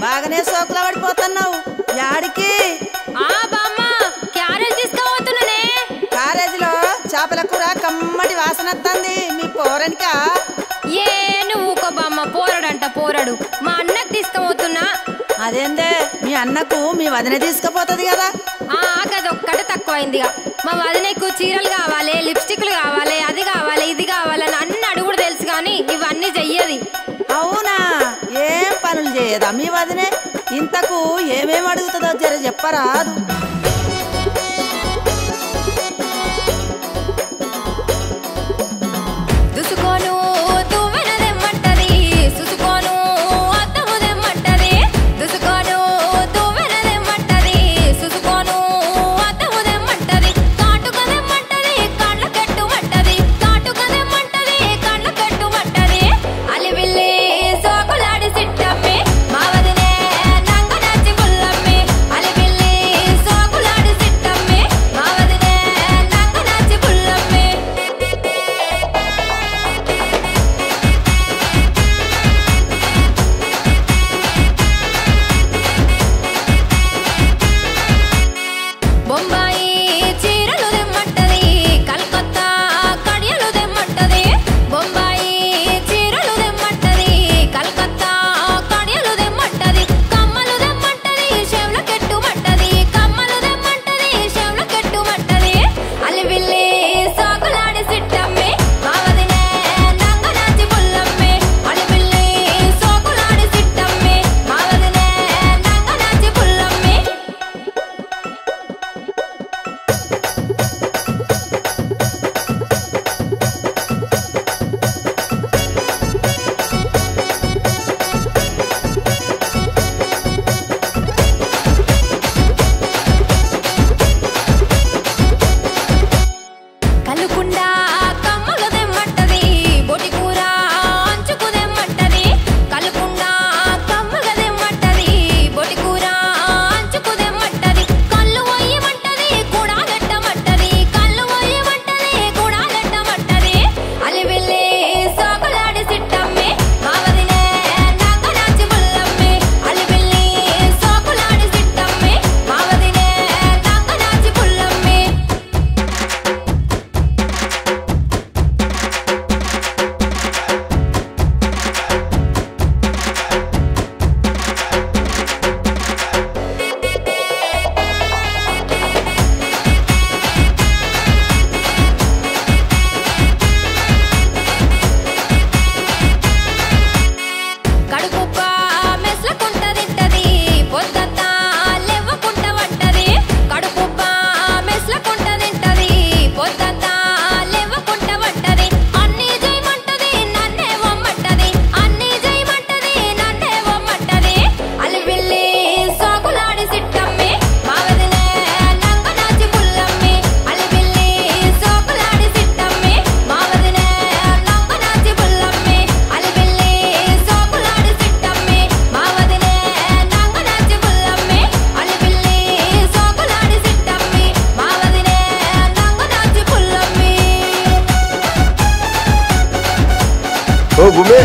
బాగానే సోకుల పడిపోతున్నావు యాడికి? బామ్మ క్యారేజ్ తీసుకుపోతున్నానే. క్యారేజీలో చేపల కూర కమ్మటి వాసన వస్తుంది. మీ పోరనికా? ఏ నువ్వు ఊకో బామ్మ, పోరడంట పోరడు. మా అన్నకు తీసుకుపోతున్నా. అదేందే మీ అన్నకు మీ వదిన తీసుకుపోతుంది కదా? గదొక్కటి తక్కువైందిగా. మా వదినకు చీరలు కావాలి, లిప్స్టిక్లు కావాలి, అది కావాలి ఇది కావాలని అన్ని అడుగుడు తెలుసు కానీ ఇవన్నీ చెయ్యది. అవునా? ఏం పనులు చేయదా మీ వదినే? ఇంతకు ఏమేమి అడుగుతుందో జర చెప్పరాదు. దుసుకోను తువ్వెనదెమ్మంటది, సుసుకోను అద్దముదెమ్మంటది. దుసుకోను తువ్వెనదెమ్మంటది, సుసుకోను అద్దముదెమ్మంటది. కాటుకదెమ్మంటది, కళ్ళ కట్టుమంటది. కాటుకదెమ్మంటది, కళ్ళ కట్టుమంటది. అలివిల్లి సోకులాడి సిట్టమ్మి, మా వదినే నంగనాచి పుల్లమ్మి. అలివిల్లి సోకులాడి సిట్టమ్మి, మా వదినే నంగనాచి పుల్లమ్మి. బొంబాయి చీరలు దెమ్మంటది, కల్కత్తా కడియలు దెమ్మంటది. బొంబాయి చీరలు దెమ్మంటది, కల్కత్తా కడియలు దెమ్మంటది. కమ్మలు దెమ్మంటది, చెవుల కెట్టుమంటది. కమ్మలు దెమ్మంటది, చెవుల కెట్టుమంటది. అలివిల్లి సాకులాడి సిట్టమ్మి, మా వదినే నంగనాచి పుల్లమ్మి. అలివిల్లి సాకులాడి సిట్టమ్మి, మా వదినే నంగనాచి పుల్లమ్మి. కలుకుండా కమ్మలు దెమ్మంటది, బొటి కూర అంచుకు దెమ్మంటది. కలుకుండా కమ్మలు దెమ్మంటది, బొటి కూర అంచుకు దెమ్మంటది. కళ్ళు వయ్యమంటది, కూడాలెట్టమంటది. కళ్ళు వయ్యమంటది, కూడాలెట్టమంటది. అలివిల్లి సోకులాడి సిట్టమ్మి, మా వదినే నంగనాచి పుల్లమ్మి. అలివిల్లి సోకులాడి సిట్టమ్మి, మా వదినే నంగనాచి పుల్లమ్మి. కడుపుబ్బ మెస్లకుంట తింటది, పొద్దంతా లెవ్వకుంట వంటది. కడుపుబ్బ మెస్లకుంట తింటది, పొద్దంతా లెవ్వకుంట వంటది. అన్నీ చేయమంటది, నన్నే వమ్మంటది. అన్నీ చేయమంటది, నన్నే వమ్మంటది. అలివిల్లి సాకులాడి సిట్టమ్మి, మా వదినే నంగనాచి పుల్లమ్మి. అలివిల్లి సాకులాడి సిట్టమ్మి, మా వదినే నంగనాచి పుల్లమ్మి. అలివిల్లి సోకులాడి సిట్టమ్మి, మా వదినే నంగనాచి పుల్లమ్మి. అలివిల్లి సోకులాడి సిట్టమ్మి, మా వదినే నంగనాచి పుల్లమ్మి. ఓ భూమి,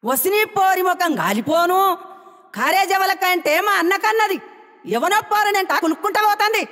వసిని పోరి ముఖం గాలిపోను. కారేజవల కంటే మా అన్నకన్నది ఎవనో పోరనంట కులుక్కుంటా పోతుంది.